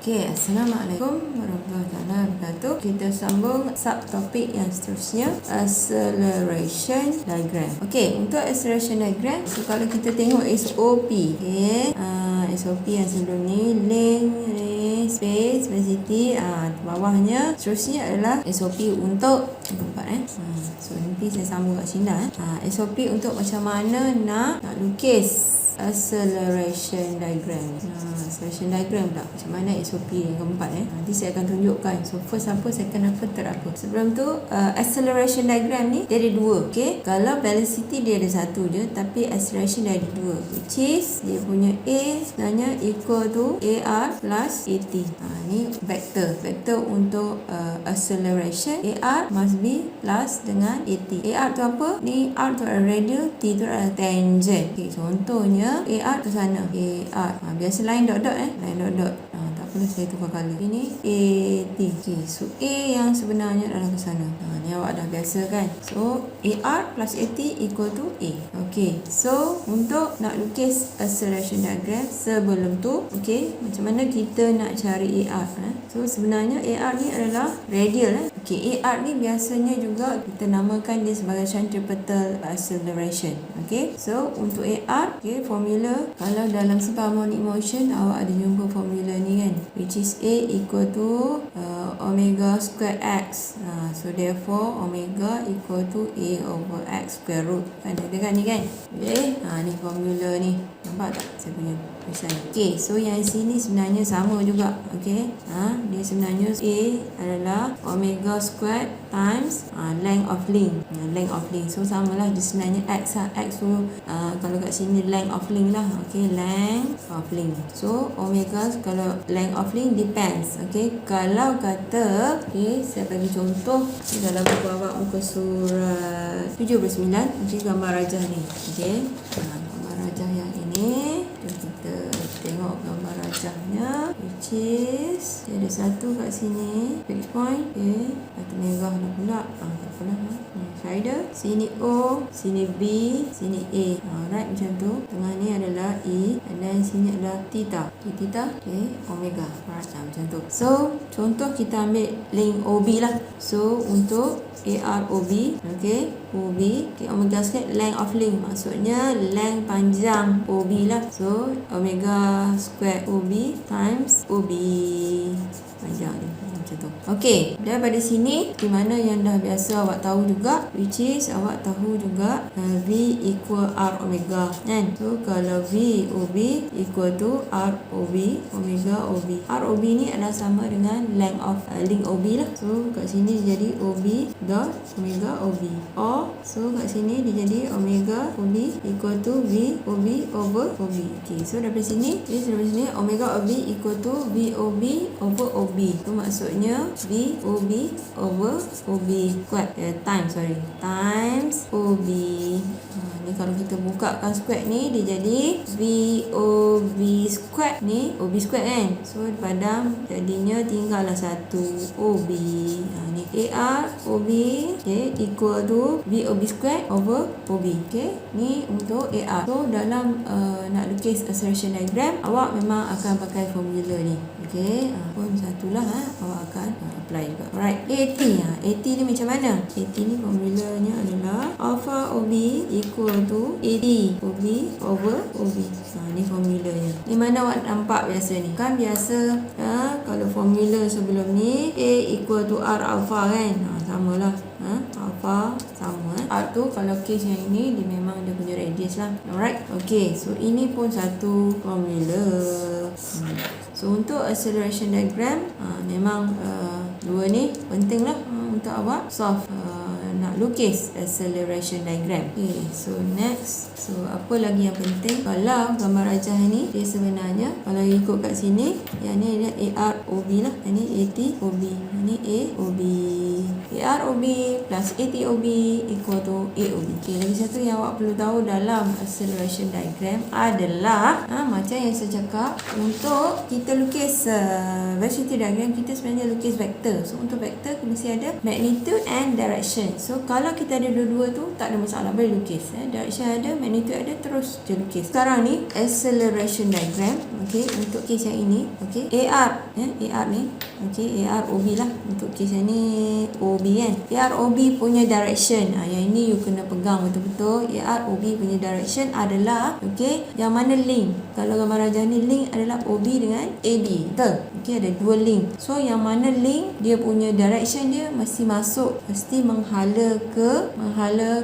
Okey, Assalamualaikum warahmatullahi wabarakatuh. Kita sambung subtopik yang seterusnya, acceleration diagram. Okey, untuk acceleration diagram, so kalau kita tengok SOP, okey, SOP yang sebelum ni, length, range, space, velocity, bawahnya seterusnya adalah SOP untuk so nanti saya sambung kat sini lah. SOP untuk macam mana nak lukis acceleration diagram. Acceleration diagram pula macam mana SOP yang keempat nanti saya akan tunjukkan. So first apa, second apa, third apa. Sebelum tu acceleration diagram ni dia ada dua. Okay, kalau velocity dia ada satu je, tapi acceleration dia ada dua, which is dia punya A sebenarnya equal to AR plus AT. Ni vector untuk acceleration. AR must be plus dengan AT. AR tu apa? Ni R tu adalah radial, T tu adalah tangent. Okay, contohnya AR ke sana, AR. Biasa line dot-dot line dot-dot. Tak apalah, saya tukar colour. Ini AT. Okay, so A yang sebenarnya adalah ke sana. Ni awak dah biasa kan. So AR plus AT equal to A. Okay, so untuk nak lukis acceleration diagram, sebelum tu macam mana kita nak cari AR? So sebenarnya AR ni adalah radial. Okay, AR ni biasanya juga kita namakan dia sebagai centripetal acceleration. Okay, so untuk AR, formula, kalau dalam simple harmonic motion awak ada jumpa formula ni kan, which is A equal to omega square X. So therefore omega equal to A over X square root. Kan ada kan ni kan. Okay, ni formula ni. Nampak tak saya punya tulisan? Okay, so yang sini sebenarnya sama juga. Okay, dia sebenarnya A adalah omega square times length of link. Length of link. So samalah dia sebenarnya X X tu kalau kat sini length of link lah. Okay, length of link. So omega kalau length of link depends. Okay, kalau kata saya bagi contoh dalam buku awak muka surat 79. Okay, gambar rajah ni. Okay, gambar rajah yang ini. Kita tengok gambar rajahnya, which is dia ada satu kat sini, fixed point. Okay, satu merah dah pula. Tak apalah. Shader. Sini O, sini B, sini A. Right, macam tu. Tengah ni adalah E, and then sini adalah theta. Okay, theta. Okay, omega. Right, macam tu. So contoh kita ambil length OB lah. So untuk AROB, okay, OB, okay, omega square length of link, maksudnya length panjang OB lah. So omega square OB times OB panjang ni, macam tu. Okey, daripada sini di mana yang dah biasa awak tahu juga, which is awak tahu juga V equal R omega kan. So kalau V OB equal to R OB omega OB. R OB ni adalah sama dengan length of link OB lah. So kat sini dia jadi OB dot omega OB, or so kat sini dia jadi omega OB equal to V OB over OB. Okay, so daripada sini omega OB equal to V OB over OB. Tu maksudnya V OB over OB square times OB. Ni kalau kita bukakan square ni dia jadi V OB square ni, OB square kan. So padam jadinya tinggallah satu OB. Ni AR OB, okay, equal to V OB square over OB. Okay, ni untuk AR. So dalam nak lukis acceleration diagram, awak memang akan pakai formula ni. Okay, pun satulah awak akan apply juga. Alright, AT ni macam mana? AT ni formulanya adalah alpha OB equal to AT OB over OB. Ni formulanya. Ni mana awak nampak biasa ni? Kan biasa kalau formula sebelum ni A equal to R alpha kan. Samalah. Alpha sama. R tu kalau case yang ini dia memang dia punya radius lah. Alright. Okay, so ini pun satu formula. So untuk acceleration diagram memang dua ni penting lah untuk awak solve nak lukis acceleration diagram. Okay, so next. So apa lagi yang penting? Kalau gambar rajah ni dia sebenarnya kalau ikut kat sini, yang ni AR OB lah, yang ni AT OB, yang ni A OB. AR OB plus AT OB equal to A OB. Okay, lagi satu yang awak perlu tahu dalam acceleration diagram adalah macam yang saya cakap, untuk kita lukis velocity diagram, kita sebenarnya lukis vektor. So untuk vektor mesti ada magnitude and direction. So kalau kita ada dua-dua tu tak ada masalah, boleh lukis. Direction ada, magnitude ada, terus je lukis. Sekarang ni acceleration diagram. Okey, untuk kes yang ini, okey, AR AR ni, okey, AR OB lah. Untuk kes yang ni OB kan. AR OB punya direction. Yang ini you kena pegang betul-betul. AR OB punya direction adalah, okey, yang mana link. Kalau gambar rajah ni link adalah OB dengan AD. Betul? Okey, ada dua link. So yang mana link, dia punya direction dia mesti masuk, mesti menghala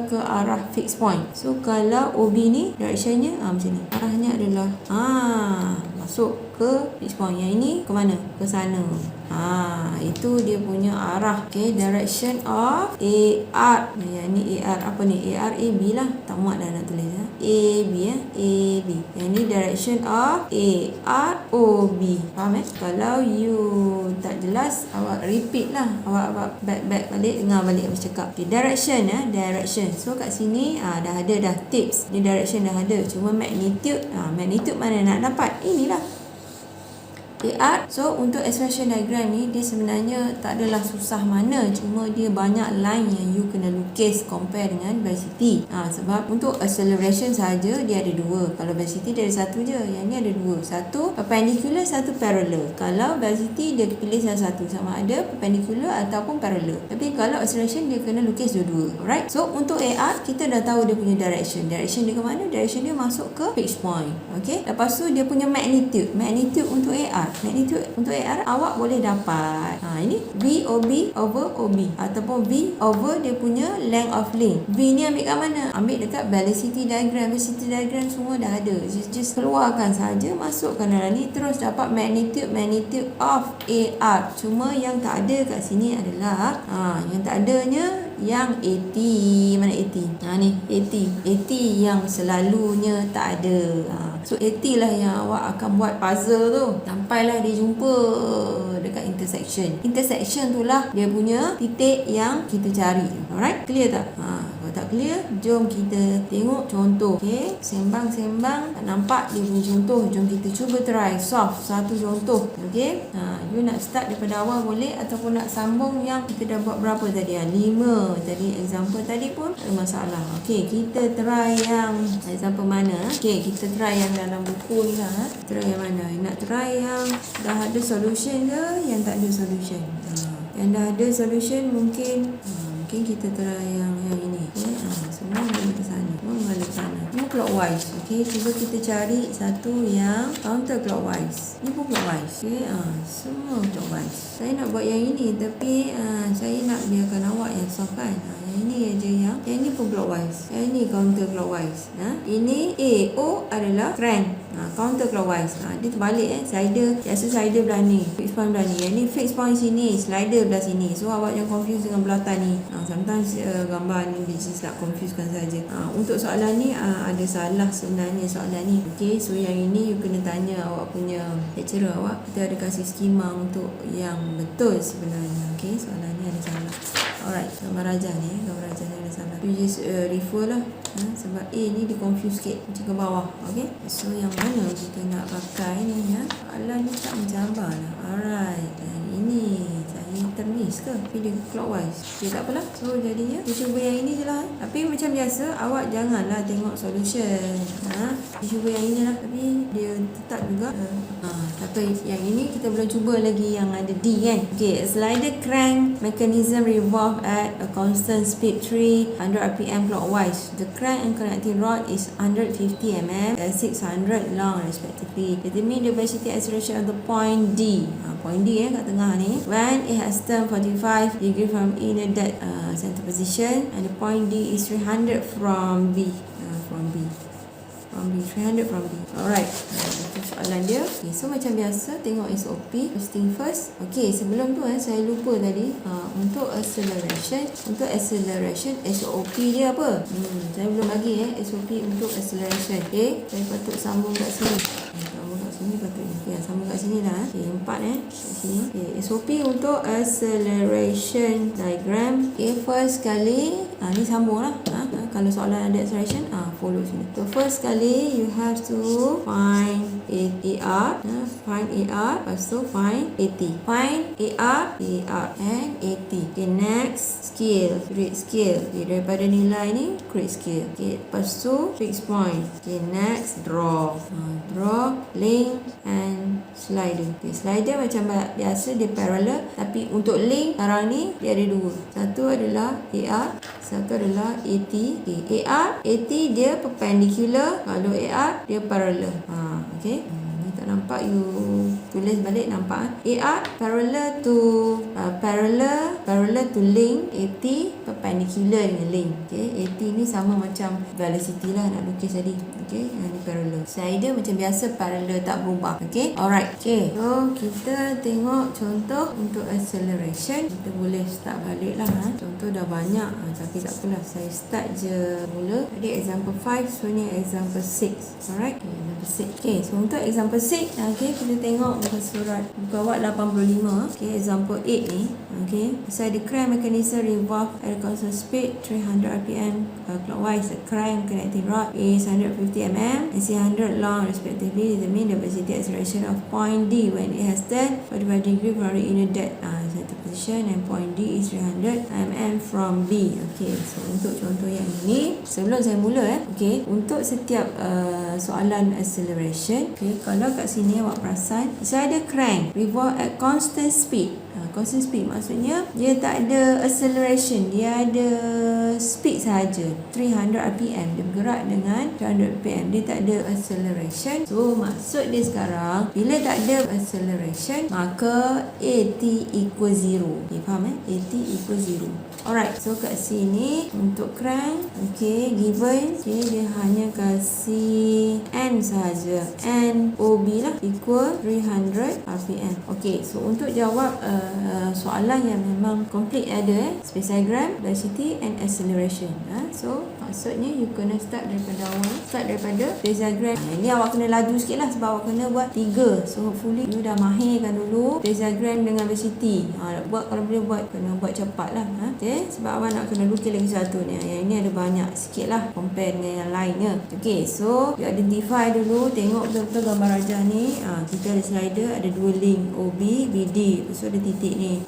ke arah fixed point. So kalau OB ni directionnya macam ni. Arahnya adalah masuk ke fixed point. Yang ini ke mana? Ke sana. Itu dia punya arah. Okay, direction of AR. Yang ni AR apa ni? AR AB lah. Tak muat dah nak tulis AB AB. Yang ni direction of AR OB. Faham Kalau you tak jelas, awak repeat lah. Awak back balik, dengar balik apa cakap. Okay, direction direction. So kat sini dah ada dah tips. Ni direction dah ada. Cuma magnitude, magnitude mana nak dapat? Inilah AR. So untuk acceleration diagram ni, dia sebenarnya tak adalah susah mana, cuma dia banyak line yang you kena lukis compare dengan velocity. Sebab untuk acceleration saja dia ada dua. Kalau velocity dia ada satu je. Yang ni ada dua. Satu perpendicular, satu parallel. Kalau velocity dia pilih salah satu, sama ada perpendicular ataupun parallel. Tapi kalau acceleration dia kena lukis dua-dua. Alright. So untuk AR kita dah tahu dia punya direction. Direction dia ke mana? Direction dia masuk ke fixed point. Okay. Lepas tu dia punya magnitude. Magnitude untuk AR. Magnitude untuk AR awak boleh dapat. Ini V OB over OB ataupun V over dia punya length of link. V ni ambil kat mana? Ambil dekat velocity diagram. Velocity diagram semua dah ada. Just keluarkan saja, masukkan dalam ni, terus dapat magnitude of AR. Cuma yang tak ada kat sini adalah yang tak adanya yang AT. Mana AT? Ni AT yang selalunya tak ada. So AT lah yang awak akan buat puzzle tu sampailah dia jumpa dekat intersection. Intersection tu lah dia punya titik yang kita cari. Alright, clear tak? Kalau tak clear, jom kita tengok contoh. Okay, sembang-sembang tak nampak dia punya contoh. Jom kita cuba try solve satu contoh. Okay, you nak start daripada awal boleh, ataupun nak sambung yang kita dah buat berapa tadi? 5 tadi, example tadi pun tak ada masalah. Okay, kita try yang example mana? Okay, kita try yang dalam buku ni lah. Try yang mana? Nak try yang dah ada solution ke yang tak ada solution? Yang dah ada solution mungkin kita try yang ini. Okay, semua balik ke sana. Semua clockwise. Okay, cuba kita cari satu yang counter clockwise. Ni pun clockwise. Okay, semua clockwise. Saya nak buat yang ini, tapi saya nak biarkan awak yang solve kan. Yang ini aja yang ini pun clockwise. Yang ini counter clockwise. Ini AO adalah crank. Counter clockwise. Dia terbalik slider. Biasa slider belah ni, fixed point belah ni. Yang ni fixed point sini, slider belah sini. So awak jangan confuse dengan belatan ni. Sometimes gambar ni just nak confusekan saja. Untuk soalan ni ada salah sebenarnya soalan ni. Okay, so yang ini you kena tanya awak punya lecturer awak. Kita ada kasih skema untuk yang betul sebenarnya. Okay, soalan ni ada salah. Alright, gambar rajah ni ada salah. You just refer lah. Sebab A ni dia confuse sikit macam ke bawah. Okay, so yang mana kita nak pakai ni soalan ni tak mencabar lah. Alright, ini saya termiss ke? Tapi dia clockwise. Okay, tak apalah. So jadinya kita cuba yang ini je lah. Tapi macam biasa awak janganlah tengok solution. Kita cuba yang ini lah. Tapi dia tetap juga tapi yang ini kita boleh cuba lagi yang ada D kan. Okay, a slider crank mechanism revolve at a constant speed 300 rpm clockwise. The crank and connecting rod is 150 mm and 600 long respectively. Determine the velocity acceleration of the point D. Point D kat tengah ni. When it has turned 45 degree from inner dead center position, and the point D is 300 from B. 300 from B. Alright, itu soalan dia. Okay, so macam biasa tengok SOP. First thing first. Okay, sebelum tu saya lupa tadi untuk acceleration SOP dia apa? Saya belum bagi SOP untuk acceleration. Okay, saya patut sambung kat sini. Patutnya. Okay, sambung kat sini lah. Okay, 4 kat sini. Okay, SOP untuk acceleration diagram. Okay, first kali ni sambung lah. Kalau soalan ada acceleration follow sini. So first kali you have to find AR, find AR, lepas tu find AT. Find AR, and AT. Okay, next scale, create scale. Okay, daripada nilai ni create scale. Okay, lepas tu fix point. Okay, next draw. Draw, link and slider. Okay, slider macam biasa dia parallel, tapi untuk link sekarang ni dia ada dua. Satu adalah AR, satu adalah AT. Okay, AR, AT dia perpendicular, kalau AR dia parallel. Okay, ni tak nampak, you tulis balik, nampak AR parallel to link, AT perpendicular dengan link. Okay, AT ni sama macam velocity lah nak lukis tadi. Okay, yang ni parallel. Slider macam biasa parallel, tak berubah. Okay, alright. Okay, so kita tengok contoh untuk acceleration. Kita boleh start balik lah. Contoh dah banyak, tapi tak apalah, saya start je mula. Tadi example 5, so ni example 6. Alright, okay, example 6. Okay, so untuk example 6, okay, kita tengok muka surat muka awak 85. Okay, example 8 ni. Okay, so the crank mechanism revolve at a constant speed 300 rpm clockwise. The crank connecting rod is 150 mm and 100 long respectively. Determine the velocity acceleration of point D when it has 10 45 degree from the inner depth center position, and point D is 300 mm from B. Okay, so untuk contoh yang ini, sebelum saya mula okay, untuk setiap soalan acceleration, okay, kalau kat sini awak perasan saya ada crank revolve at constant speed. Constant speed maksudnya dia tak ada acceleration, dia ada speed sahaja, 300 rpm, dia bergerak dengan 300 rpm, dia tak ada acceleration. So maksud dia sekarang, bila tak ada acceleration, maka AT equal 0. Okay, faham AT equal 0. Alright, so kat sini untuk crank, okay, given, okay, dia hanya kasih N sahaja, N OB lah, equal 300 rpm. Okay, so untuk jawab soalan yang memang complete ada space diagram, velocity and acceleration. So maksudnya you kena start daripada awal, start daripada space diagram. Ini awak kena laju sikit lah, sebab awak kena buat 3. So hopefully you dah mahirkan dulu space diagram dengan velocity. Kalau boleh buat, kena buat cepat lah. Okay, sebab awak nak kena lukis lagi satu ni. Yang ini ada banyak sikit lah compare dengan yang lainnya. Okay, so you identify dulu, tengok betul-betul gambar rajah ni. Kita ada slider, ada dua link OB, BD, so ada titik ni.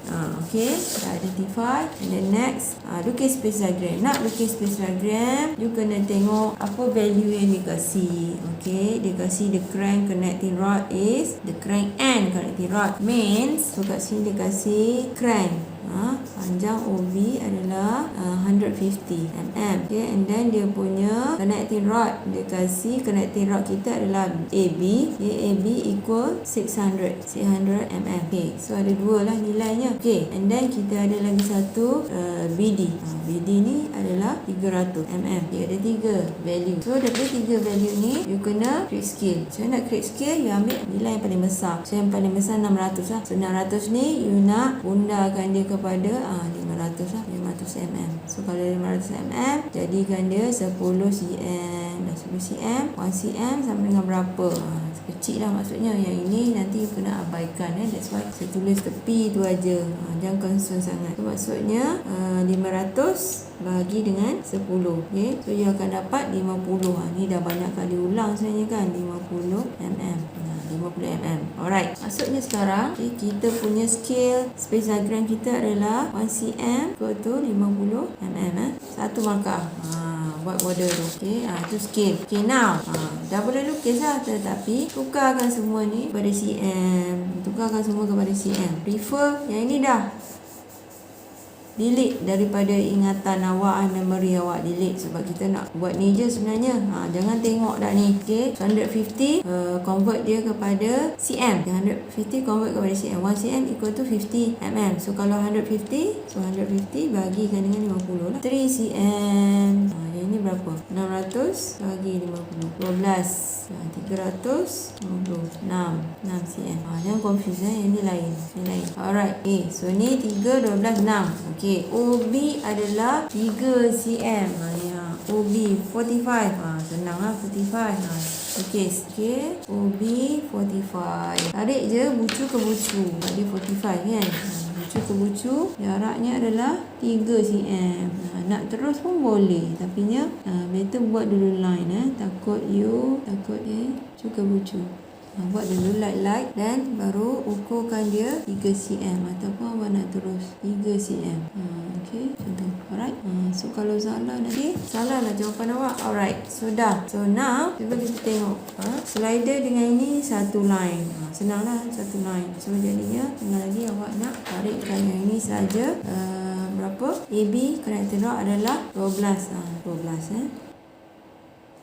Okay, dah identify. And then next, lukis space diagram. Nak lukis space diagram, you kena tengok apa value yang dikasih. Okay, dia kasih the crank connecting rod is, the crank and connecting rod means, so kat sini dia kasih crank, panjang OB adalah 150 mm. Okay, and then dia punya connecting rod, dia kasih connecting rod kita adalah AB. Okay, AB equal 600 mm. Okay, so ada dua lah nilainya. Okay, and then kita ada lagi satu BD. BD ni adalah 300 mm. Okay, ada 3 value. So daripada 3 value ni, you kena create scale. So nak create scale, you ambil nilai yang paling besar. So yang paling besar 600 lah. So 600 ni you nak undarkan dia kepada 500 lah, 500 mm. So kalau 500 mm, jadikan dia 10 cm. 10 cm, 1 cm sama dengan berapa? Kecil lah maksudnya. Yang ini nanti you kena abaikan. That's why saya tulis tepi tu aja. Jangan concern sangat. So maksudnya 500 bahagi dengan 10. Okay, so you akan dapat 50. Ni dah banyak kali ulang sebenarnya kan, 50 mm. 50 mm. Alright, maksudnya sekarang okay, kita punya scale space diagram kita adalah 1 cm equal to 50 mm. Satu markah. Buat border tu. Okay, tu scale. Okay, now dah boleh lukis lah, tetapi tukarkan semua ni kepada cm. Tukarkan semua kepada cm. Prefer yang ini dah delete daripada ingatan awak, memory awak delete, sebab kita nak buat ni je sebenarnya. Jangan tengok dah ni. Okay, 150 convert dia kepada cm. 150 convert kepada cm. 1 cm equal to 50 mm. So kalau 150, so 150 bahagikan dengan 50 lah. 3 cm. Yang ni berapa? 600 bagi 50. 12. 350. 6 cm. Jangan confuse yang ni lain. Yang lain. Alright. Okay, so ni 3, 12, 6. Okay, OB adalah 3 cm. OB 45. Senang lah 45. Okay, OB 45. Tarik je bucu ke bucu. Tadi 45 kan. Bucu ke bucu, jaraknya adalah 3 cm. Nak terus pun boleh, tapi better buat dulu line. Takut bucu ke bucu. Buat dulu light dan baru ukurkan dia 3 cm ataupun awak nak terus 3 cm. Okey, contoh. Alright. So kalau salah nanti salah lah jawapan awak. Alright, sudah. So now cuba kita tengok. Slider dengan ini satu line. Senanglah satu line. So jadinya tinggal lagi awak nak tarikkan yang ini saja. Berapa? AB connector rod adalah 12. 12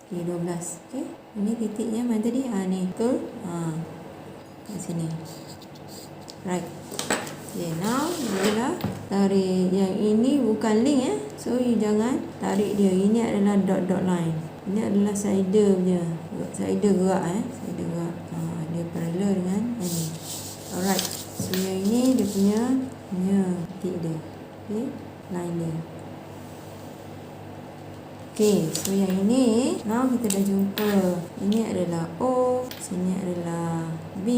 Okay, 12. Okay. Ini titiknya mana tadi? Ni. Betul? Kat sini. Right. Okay, now bolehlah tarik. Yang ini bukan link So, you jangan tarik dia. Ini adalah dot line. Ini adalah slider punya. Slider gerak Slider gerak. Dia parallel dengan ini. Alright. So, yang ini dia punya titik dia. Okay. Line dia. Okay, so yang ini now kita dah jumpa. Ini adalah O, sini adalah B,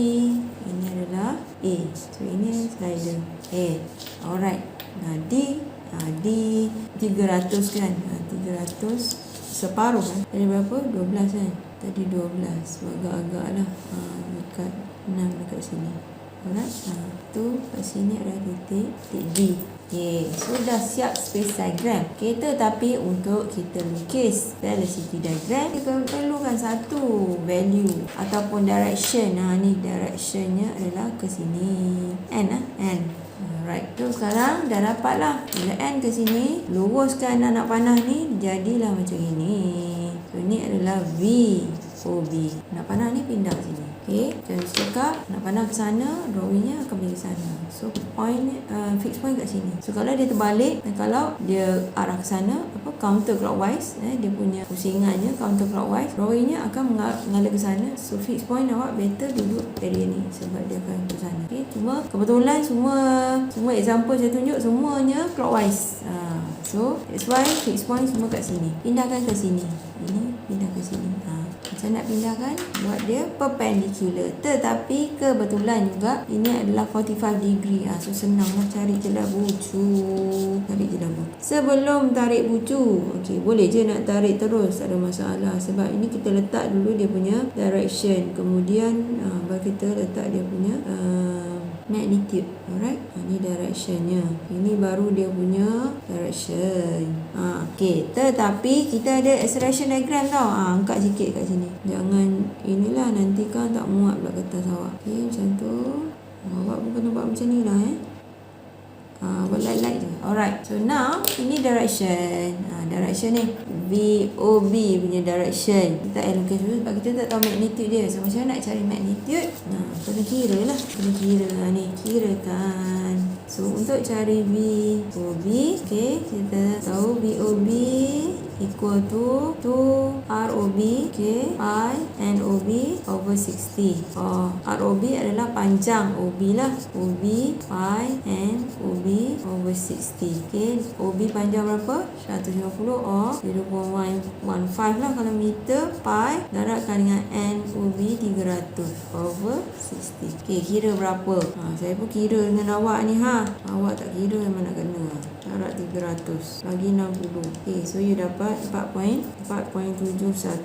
ini adalah A. So ini slider A. Alright. Nah D 300 kan. 300 separuh kan. Tadi berapa? 12 kan. Tadi 12. So agak-agak lah. Dekat 6 dekat sini. Alright. Tu kat sini adalah titik D. Okay, sudah siap space diagram. Okay, tetapi untuk kita lukis velocity diagram, kita perlukan satu value ataupun direction. Ni directionnya adalah ke sini. N. Alright. So sekarang dah dapat lah. Bila N ke sini, luruskan anak panah ni, jadilah macam ini. So ni adalah V OB. Anak panah ni pindah ke sini. Okay, jadi cakap nak panah ke sana, drawingnya akan pergi ke sana. So point fix point kat sini. So kalau dia terbalik, kalau dia arah ke sana, counter clockwise, dia punya pusingannya counter clockwise, drawingnya akan mengalir ke sana. So fix point awak better duduk area ni sebab dia akan ke sana. Okay, cuma kebetulan semua example saya tunjuk semuanya clockwise. So that's why fix point semua kat sini. Pindahkan ke sini. Ini pindah ke sini. Macam nak pindahkan, buat dia perpendicular. Tetapi kebetulan juga ini adalah 45 degree. So senanglah cari jelah bucu. Sebelum tarik bucu, okey, boleh je nak tarik terus, tak ada masalah. Sebab ini kita letak dulu dia punya direction. Kemudian baru kita letak dia punya magnitude. Alright. Ini directionnya. Ini baru dia punya direction. Okey, tetapi kita ada acceleration diagram tau. Angkat sikit kat sini. Jangan inilah nanti kan tak muat pula kertas awak. Okey, macam tu. Awak pun kena buat macam ni lah buat light-light je. Alright. So now ini direction. Direction ni VOB punya direction. Kita allocate dulu sebab kita tak tahu magnitude dia. So macam mana nak cari magnitude? Kena kira lah. Ni kirakan. So untuk cari VOB, okay, kita tahu VOB equal to ROB, okay, I and OB over 60. ROB adalah panjang OB lah. OB, I and OB over 60. Okay, OB panjang berapa? 150 or 0.115 lah kalau meter. Pi darabkan dengan N OB 300 over 60. Okay, kira berapa? Saya pun kira dengan awak ni Awak tak kira memang nak kena. Darab 300 bagi 60. Okay, so you dapat 4.7112,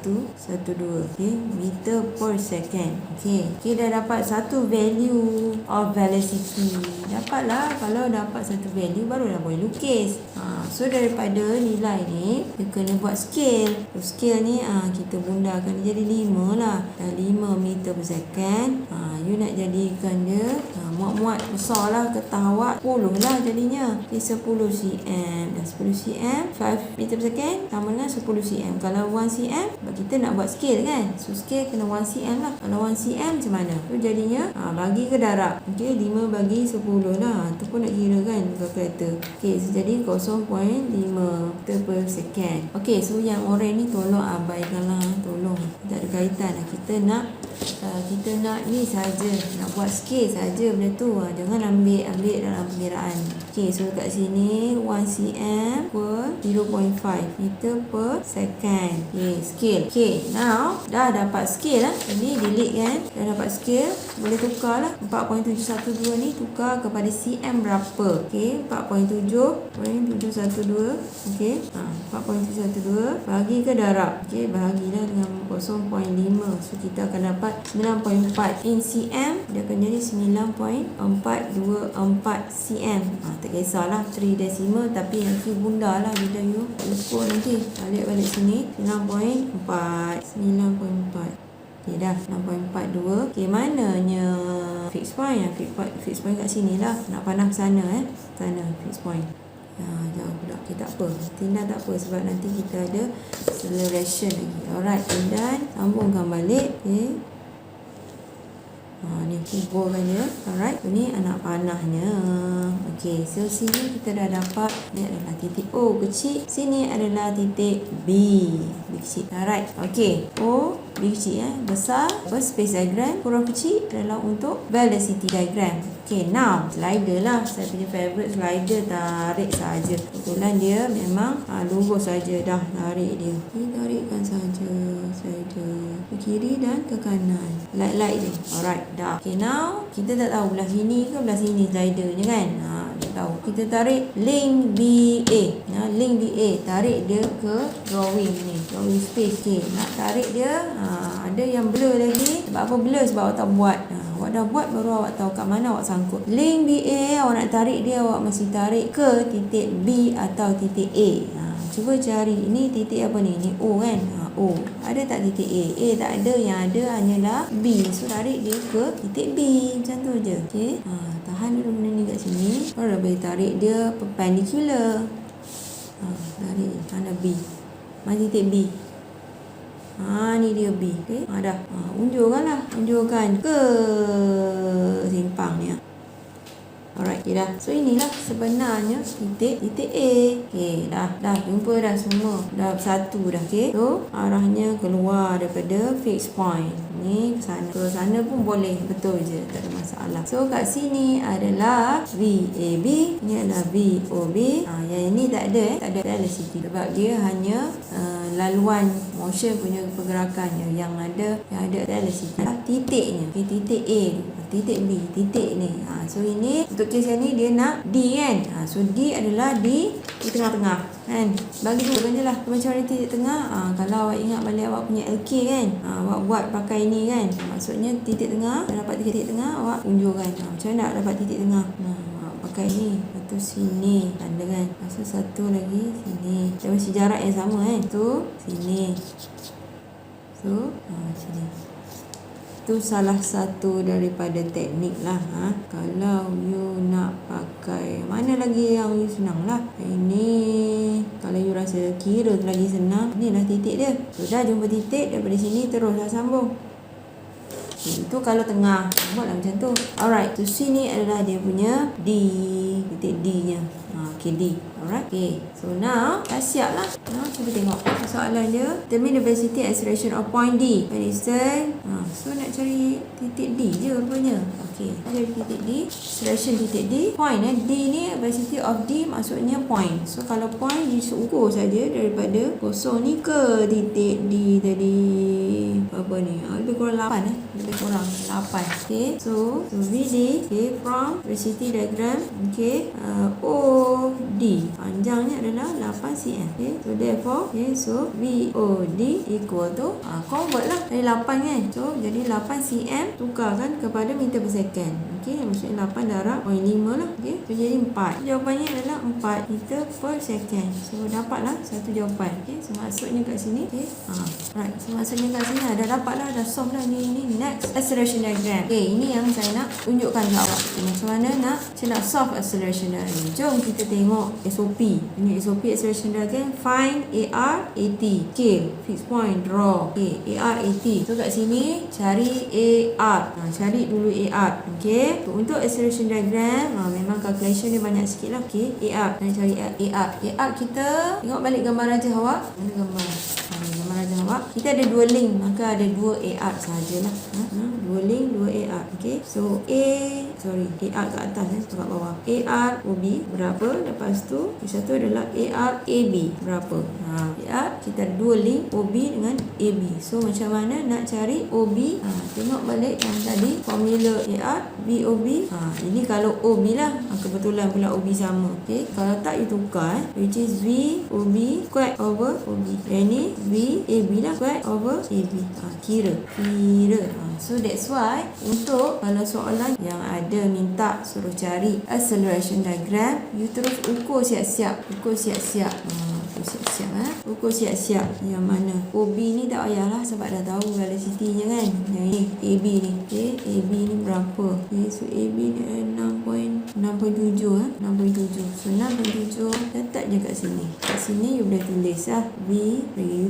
okay, meter per second. Okay, dah dapat satu value of velocity. Dapatlah. Kalau dapat satu value barulah boleh lukis. So daripada nilai ni dia kena buat scale. Scale ni kita bundakan dia jadi 5 lah. 5 meter per second. You nak jadikan dia muat-muat besar lah kertas awak 10 lah jadinya. 10 cm dan 10 cm 5 meter per second sama dengan 10 cm. Kalau 1 cm kita nak buat scale kan. So scale kena 1 cm lah. Kalau 1 cm macam mana? So jadinya bagi ke darab. Okay, 5 bagi 10 lah. Itu pun nak kira kan kalkulator. Okay, so jadi 0.5 meter per second. Okay, so yang orang ni tolong abaikan lah. Tolong. Tak ada kaitan lah. Kita nak ni saja. Nak buat scale saja benda tu. Jangan ambil dalam pengiraan. Okey, so kat sini 1 cm per 0.5 meter per second. Okey, scale. Okey, now dah dapat scale lah. Ini delete kan. Dah dapat scale. Boleh tukar lah. 4.712 ni tukar kepada cm berapa. Okey, 4.7.712. Okey, 4.712 bahagi ke darab. Okey, bahagilah dengan 0.5. So kita akan dapat 9.4 in cm. Dia akan jadi 9.424 cm. Tak kisahlah 3 decimal, tapi nanti bunda lah bila you ukur nanti. Balik sini 9.4. Okey dah 6.42. Okey, mananya fix point? Fix point kat sini lah. Nak panah ke sana sana fix point. Jauh pula. Okey, tak apa. Tindak tak apa sebab nanti kita ada acceleration lagi. Alright, dan sambungkan balik. Okey. Ni kuburkan dia. Alright, ini anak panahnya. Okey, so sini kita dah dapat ni adalah titik O kecil, sini adalah titik B kecil. Alright. Okey, O B kecil besar space diagram, kurang kecil adalah untuk velocity diagram. Okey, now slider lah. Saya punya favorite slider, tarik saja. Kebetulan dia memang lurus saja dah tarik dia. Tarikkan saja slider ke kiri dan ke kanan. Light dia. Alright, dah. Okay, now kita tak tahu belah sini ke belah sini slidernya kan. Tak tahu. Kita tarik link BA. Link BA, tarik dia ke drawing ni, drawing space. Okay, nak tarik dia, ada yang blur lagi. Sebab apa blur? Sebab awak tak buat. Awak dah buat baru awak tahu kat mana awak sangkut. Link BA, awak nak tarik dia, awak mesti tarik ke titik B atau titik A. Cuba cari, ini titik apa ni? Ni O kan? O. Ada tak titik A? A tak ada, yang ada hanyalah B. So tarik dia ke titik B. Macam tu je. Okey. Tahan dulu benda ni kat sini. Baru boleh tarik dia perpendicular. Tarik. Mana B? Mana titik B? Ni dia B. Okey. Dah. Unjurkanlah. Unjurkan ke simpang ni. Alright, okay dah. So inilah sebenarnya titik A. Okay, dah jumpa dah semua. Dah satu dah. Okay. So arahnya keluar daripada fixed point. Ni ke sana. Ke sana pun boleh. Betul je. Tak ada masalah. So kat sini adalah VAB. Ini adalah VOB. Yang ini tak ada tak ada velocity. Sebab dia hanya laluan motion punya pergerakannya. Yang ada velocity. Titiknya. Okay, titik A. Titik B. Titik ni. So ini untuk kes yang ni dia nak D kan. So D adalah di tengah-tengah kan. Bagi dulu kan je lah macam mana titik tengah. Kalau awak ingat balik awak punya LK kan, awak buat pakai ni kan. Maksudnya titik tengah, dapat titik tengah awak unjurkan. Macam mana nak dapat titik tengah? Pakai ni. Lepas tu sini tanda kan. Lepas tu satu lagi sini. Dia mesti jarak yang sama kan. Tu sini. So sini. Itu salah satu daripada teknik lah. Kalau you nak pakai mana lagi yang you senang lah. Ini kalau you rasa kira lagi senang, ni lah titik dia. Sudah jumpa titik, daripada sini teruslah sambung. Itu kalau tengah. Buatlah macam tu. Alright, so sini adalah dia punya D, titik D nya. Okay, D. Alright. Okay, so now dah siap lah. Cuba tengok soalan dia. Determine the velocity acceleration of point D. For instance, so nak cari titik D je rupanya. Okay, cari titik D, acceleration titik D. Point D ni velocity of D maksudnya point. So kalau point diukur saja daripada kosong ni ke titik D tadi. Apa ni? Lebih kurang 8 lebih kurang 8. Okay, so VD, okay, from velocity diagram, okay, OD panjangnya adalah 8 cm. Okay, so therefore, okay, so VOD equal to convert lah dari 8 kan. So jadi 8 cm tukarkan kepada meter per second. Okay, maksudnya 8 darab 0.5 lah. Okay, so jadi 4. Jawapannya adalah 4 meter per second. So dapatlah satu jawapan. Okay, so maksudnya kat sini. Okay, right. So maksudnya kat sini dah dapat lah, dah solve lah ni next acceleration diagram. Okay, ini yang saya nak tunjukkan ke awak. Macam mana saya nak solve acceleration diagram. Jom kita tengok SOP. Ini SOP acceleration diagram. Find AR, AT. Scale, fixed point, draw. Okay, AR, AT. So kat sini cari AR. Cari dulu AR. Okay, untuk acceleration diagram memang calculation dia banyak sikit lah. Okay, AR. Kita cari AR. AR kita tengok balik gambar raja awak. Mana gambar? Gambar raja awak. awak. Kita ada dua link, maka ada dua AR sajalah. Dua link, dua AR. Okay. So AR kat atas kat bawah. AR OB berapa? Lepas tu satu adalah AR AB berapa? AR kita ada dua link OB dengan AB. So macam mana nak cari OB? Tengok balik yang tadi formula AR VOB. Ini kalau OB lah, kebetulan pula OB sama. Okay. Kalau tak you tukar which is VOB squared over OB. Yang ni VAB lah squared over AB. Kira. So that's why untuk kalau soalan yang ada minta suruh cari acceleration diagram, you terus ukur siap-siap. Ukur siap-siap yang mana OB ni tak payahlah sebab dah tahu velocity-nya kan. Yang ni AB ni. Okay. AB ni berapa? Okay. So AB ni 6.7 So 6.7 letak je kat sini. Kat sini you boleh tulis you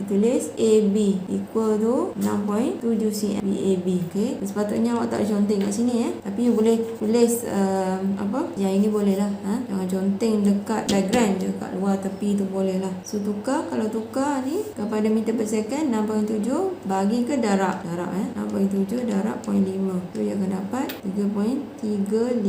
tulis AB equal to 6.7 cm VAB. Okay. Sepatutnya awak tak conteng kat sini tapi you boleh tulis yang ini boleh lah. Jangan conteng dekat diagram je, kat luar tepi tu boleh lah. So tukar, kalau tukar ni kepada meter per second 6.7 bagi ke darab 6.7 darab 0.5. So you akan dapat 3.35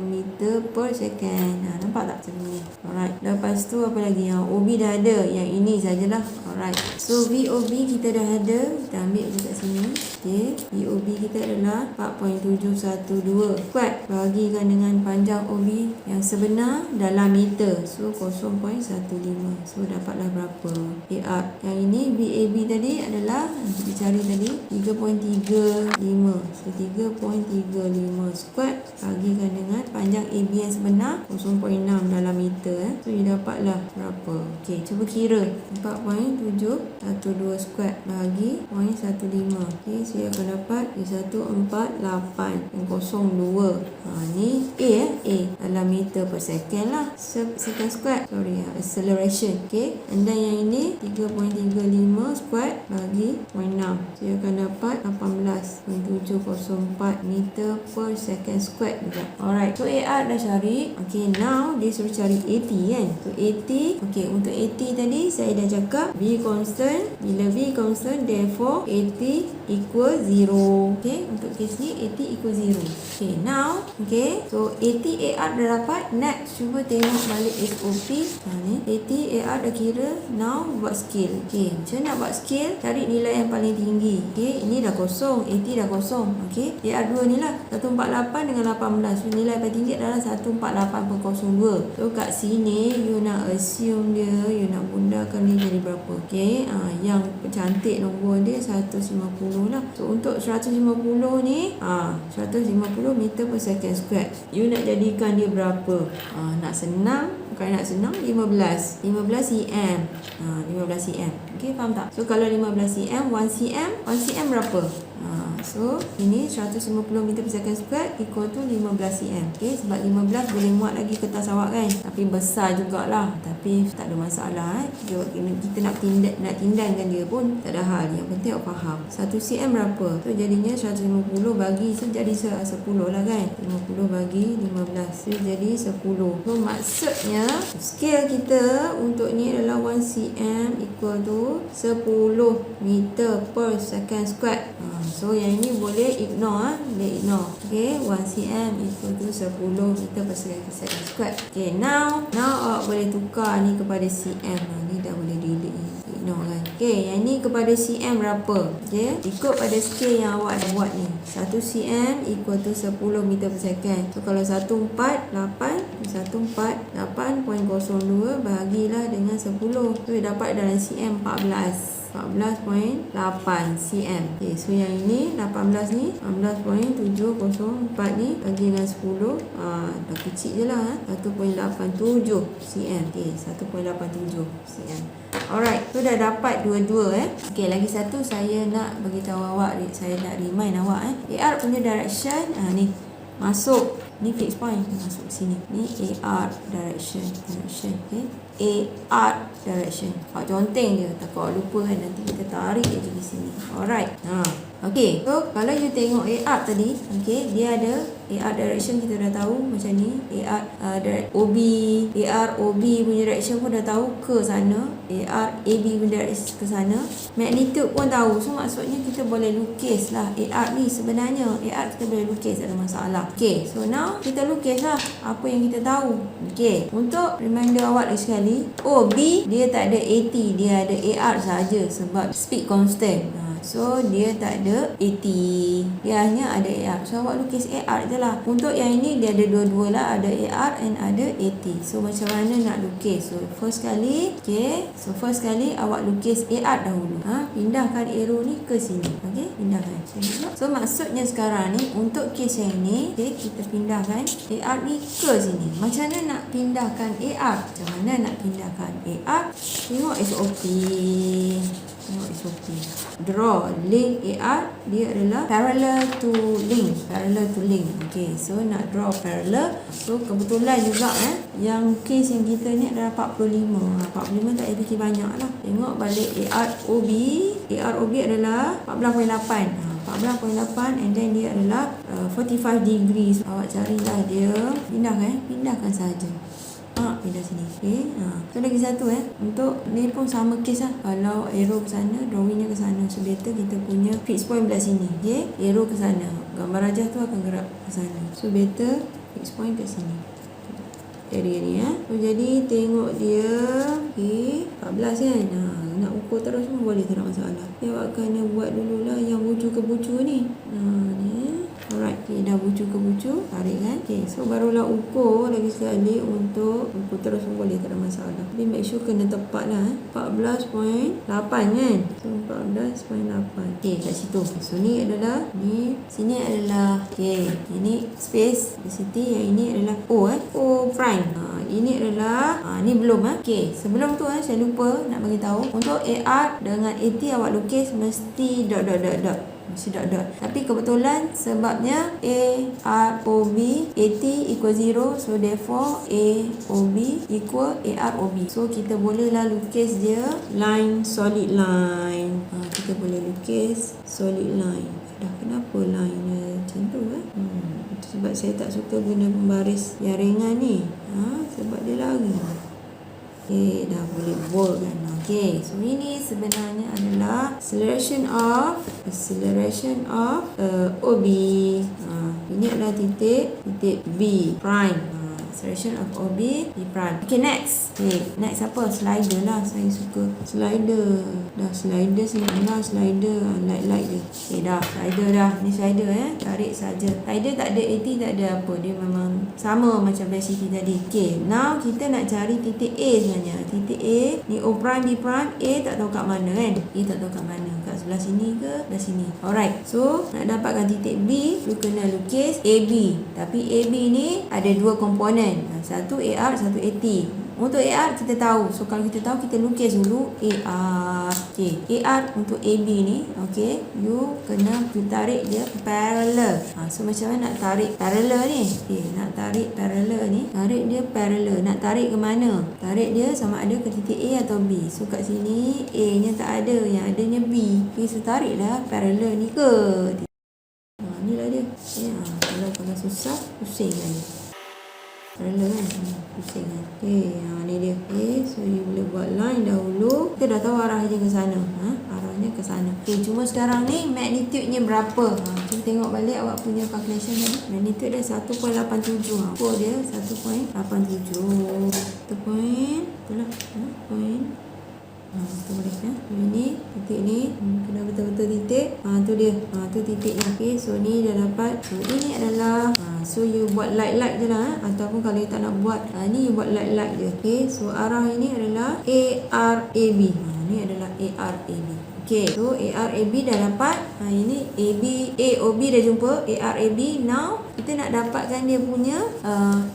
meter per second. Nampak tak macam ni? Alright. Lepas tu apa lagi? Yang OB dah ada, yang ini sajalah. Alright. So VOB kita dah ada, kita ambil je kat sini. Okay. VOB kita adalah 4.712 kuat bagikan dengan panjang OB yang sebenar dalam meter. So 0.15. So dapatlah berapa? AR. Yang ini VAB tadi adalah kita cari tadi 3.35. So 3.35 squat bagikan dengan panjang AB yang sebenar 0.6 dalam meter. So you dapatlah berapa? Okey, cuba kira 4.712 squat bagi 0.15. Okey, so you akan dapat 148.02. Ni A dalam meter per second lah. Second squat. Acceleration. Okay. And then yang ini 3.35 squat bagi 0.6. So you akan dapat 18.704 meter per second squat juga. Alright. So AR dah cari. Okay. Now dia suruh cari AT kan. So AT. Okay. Untuk AT tadi saya dah cakap V constant. Bila V constant therefore AT equal 0. Okay. Untuk case ni AT equal 0. Okay. Now. Okay. So AT AR dah dapat. Next. Cuba tengok balik SOP. Ni AT AR dah kira. Now buat scale. Okay. Macam nak buat scale? Cari nilai yang paling tinggi. Okay. Ini dah kosong. AT dah kosong. Okay. AR2 ni lah. 148 dengan 18. So nilai paling tinggi adalah 148.02. So kat sini you nak assume dia, you nak bundakan dia jadi berapa? Okay. Yang cantik nombor dia 150 lah. So untuk 150 ni 150 meter per second square. You nak jadikan dia berapa? Nak senang. Bukan nak senang, 15 cm. 15 cm. Okay, faham tak? So kalau 15 cm, 1 cm berapa? So ini 150 meter per second square equal to 15 cm. Okay, sebab 15 boleh muat lagi kertas awak kan. Tapi besar jugalah. Tapi tak ada masalah. Kita nak tindangkan dia pun tak ada hal. Yang penting awak faham. 1 cm berapa? So jadinya 150 bagi, so jadi 10 lah kan. 50 bagi 15. So jadi 10. So maksudnya scale kita untuk ni adalah 1 cm equal to 10 meter per second square. So yang ini boleh ignore. Okay, 1 cm equal to 10 meter per second square. Okay, now awak boleh tukar ni kepada cm. Ni dah boleh ignore kan. Okay, yang ni kepada cm berapa? Okay, ikut pada scale yang awak dah buat ni. 1 cm equal to 10 meter per second. So kalau 148.02 bahagilah dengan 10. So dapat dalam cm 14.8 cm. Okay, so yang ini 18 ni 18.704 ni bagi dengan 10 dah kecil je lah 1.87 cm. Okay, 1.87 cm. Alright, so dah dapat dua-dua Okay, lagi satu saya nak beritahu awak, saya nak remind awak AR punya direction ni masuk, ni fixed point masuk sini. Ni AR direction. Okay. art direction. Conteng je, takut lupa kan, nanti kita tarik je ke sini. Alright. Okay, so kalau you tengok art tadi, okay, dia ada art direction, kita dah tahu macam ni. art OB, OB punya direction pun dah tahu ke sana. AB punya direction ke sana. Magnitude pun tahu. So maksudnya kita boleh lukis lah art ni sebenarnya. art kita boleh lukis, ada masalah. Okay, so now kita lukis lah apa yang kita tahu. Okay, untuk reminder awak lagi sekali, OB dia tak ada AT, dia ada AR saja sebab speed constant. So dia tak ada AT, dia hanya ada AR. So awak lukis AR je lah. Untuk yang ini dia ada dua-dua lah, ada AR and ada AT. So macam mana nak lukis? So first kali, okay, so first kali awak lukis AR dahulu. Pindahkan arrow ni ke sini. Okay, pindahkan. So maksudnya sekarang ni untuk case yang ni, okay, kita pindahkan AR ni ke sini. Macam mana nak pindahkan AR? Macam mana nak pindahkan AR? Tengok SOP. Draw link AR, dia adalah parallel to link. Okay, so nak draw parallel. So kebetulan juga yang case yang kita ni adalah 45. 45 tak payah fikir banyak lah. Tengok balik AR OB adalah 14.8. 14.8 and then dia adalah 45 degrees. Awak carilah dia, pindahkan saja. Pindah sini. Okay. So lagi satu untuk ni pun sama case lah. Kalau arrow ke sana, drawingnya ke sana. So better kita punya fix point belah sini. Okay. Arrow ke sana. Gambar rajah tu akan gerak ke sana. So better fix point ke sini. Area ni So jadi tengok dia. Okay. 14 kan. Nak ukur terus pun boleh, tak ada masalah. Awak kena buat dululah yang bucu ke bucu ni. Ni. Alright, okay, dah bucu ke bucu, tarik kan. Okay, so barulah ukur lagi sekali. Untuk ukur terus pun boleh, tak ada masalah. Tapi make sure kena tepat lah 14.8 kan. So 14.8. Okay, kat situ. So ni adalah, sini adalah, okay, ini space di situ. Yang ini adalah O prime. Ini adalah, ni belum Okay, sebelum tu saya lupa nak bagi tahu. Untuk AR dengan AT awak lukis mesti dot. Tapi kebetulan sebabnya AROB AT equal 0, so therefore AOB equal AROB. So kita bolehlah lukis dia line, solid line. Kita boleh lukis solid line. Kenapa line dia macam tu sebab saya tak suka guna pembaris yang ringan ni. Sebab dia lari. Okay, dah boleh bold kan. Okay, so ini sebenarnya adalah acceleration OB. Ini adalah titik B prime. Acceleration of OB B prime. Okay, next. Okay, next apa? Slider lah. Saya suka slider. Dah slider sini lah, slider. Light je. Okay, dah. Slider dah. Ni slider tarik saja. Slider tak ada AT, tak ada apa. Dia memang sama macam velocity tadi. Okay, now kita nak cari titik A sebenarnya. Titik A. Ni O prime, B prime. A tak tahu kat mana kan? A tak tahu kat mana. Kat sebelah sini ke? Sebelah sini. Alright. So, nak dapatkan titik B, you kena lukis AB. Tapi AB ni ada dua komponen. Satu AR, satu AT. Untuk AR kita tahu. So kalau kita tahu, kita lukis dulu AR. Okay, AR untuk AB ni, okay, you kena tarik dia parallel. So macam mana nak tarik parallel ni? Okay, nak tarik parallel ni, tarik dia parallel. Nak tarik ke mana? Tarik dia sama ada ke titik A atau B. So kat sini A nya tak ada, yang adanya B. Okay, so tariklah parallel ni ke. Ni lah dia. Okay, kalau susah, pusing kan. Parallel kan, pusing kan. Okay, ni dia. Okay, so you boleh buat line dahulu. Kita dah tahu arahnya ke sana. Arahnya ke sana. Okay, cuma sekarang ni magnitude-nya berapa? Kita tengok balik awak punya calculation tadi. Magnitude dia 1.87. Ukur dia 1.87. 1 point. Itulah. Point. Itu boleh ini titik ni kena betul-betul titik. Tu dia. Tu titiknya. Okay, so ni dah dapat. So ini adalah so you buat light je lah ataupun kalau you tak nak buat ni you buat light je. Okay, so arah ini adalah ARAB. Ni adalah ARAB. Okay, so ARAB dah dapat. Ini AB AOB dah jumpa. ARAB. Now kita nak dapatkan dia punya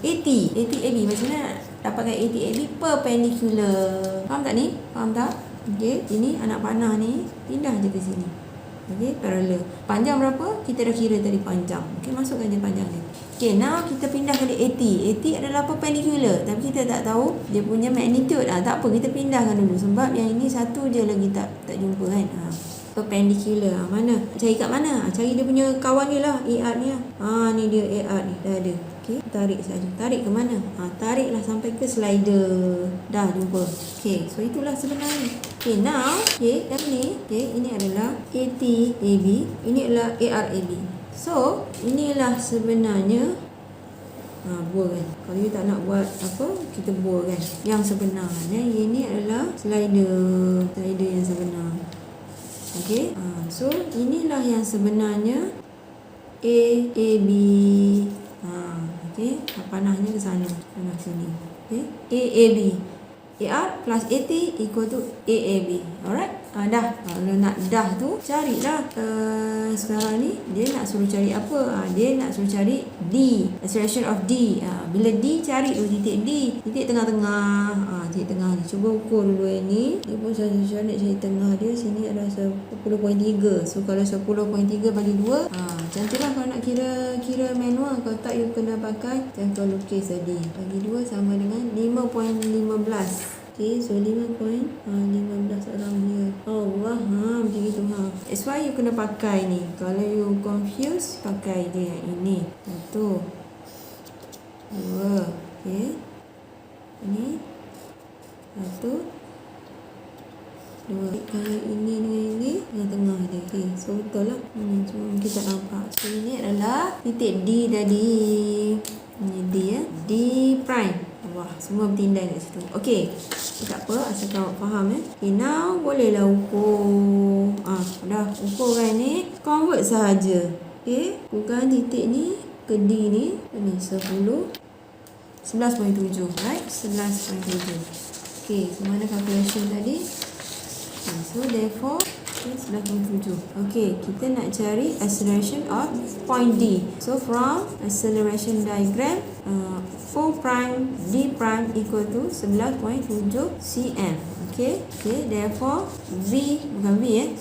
ATAB. Macam mana nak dapatkan ATAB? Perpendicular. Faham tak ni? Faham tak? Okay, ini anak panah ni pindah je ke sini. Okey, parallel. Panjang berapa? Kita dah kira tadi panjang. Okey, masukkan je panjang dia. Okey, now kita pindah ke AT. AT adalah perpendicular, tapi kita tak tahu dia punya magnitude. Tak apa, kita pindahkan dulu sebab yang ini satu je lagi tak jumpa kan. Perpendicular. Mana? Cari kat mana? Cari dia punya kawan dia lah, AR ni lah. Ni dia AR ni, dah ada. Okey, tarik saja. Tarik ke mana? Tariklah sampai ke slider. Dah jumpa. Okey, so itulah sebenarnya. Okey, now, yang ni, ini adalah AT AB, ini adalah AR AB. So, inilah sebenarnya buah kan. Kalau you tak nak buat apa, kita buah kan. Yang sebenarnya ini adalah slider yang sebenar. Okey. So inilah yang sebenarnya AAB. Okey. Panahnya ke sana, panah sini. Okey. AAB. AR plus AT equal to AAB. Alright. Dah. Kalau nak dah tu, carilah sekarang ni dia nak suruh cari apa? Dia nak suruh cari D, acceleration of D. Bila D, cari dulu titik D, titik tengah-tengah. Titik tengah ni. Cuba ukur dulu ini. Dia pun saya nak cari tengah dia. Sini adalah 10.3. So kalau 10.3 bagi 2, macam tu lah kalau nak kira manual. Kalau tak, you kena pakai yang kau lukis tadi. Bagi 2 sama dengan 5.15. Okay, so 5.15 orang dia. Allah, macam itu. That's why you kena pakai ni. Kalau you confused, pakai dia yang ini. 1, 2. Okay. Ini 1, 2. Kalau ini dengan ini, tengah dia. Okay, so betul lah. Cuma mungkin tak nampak. So ini adalah titik D tadi. Ini D ya. D prime. Wah, semua bertindai kat situ. Okey. Tak apa, asal kau faham Okay, now bolehlah ukur. Dah ukur kan ni. Convert sahaja. Okey, ukurkan titik ni ke D ni. Ini 11.7. Right? 11.7. Okey, mana calculation tadi? So therefore 11.7. Okey, kita nak cari acceleration of point D. So from acceleration diagram, O prime D prime equal to 11.7 cm. Okay, therefore V, bukan V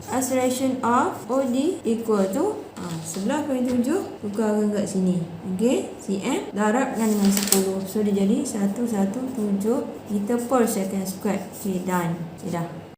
acceleration of OD equal to 11.7, tukarkan kat sini. Okay, cm darabkan dengan 10. So dia jadi 117 meter per second square. Okay, done. Dah.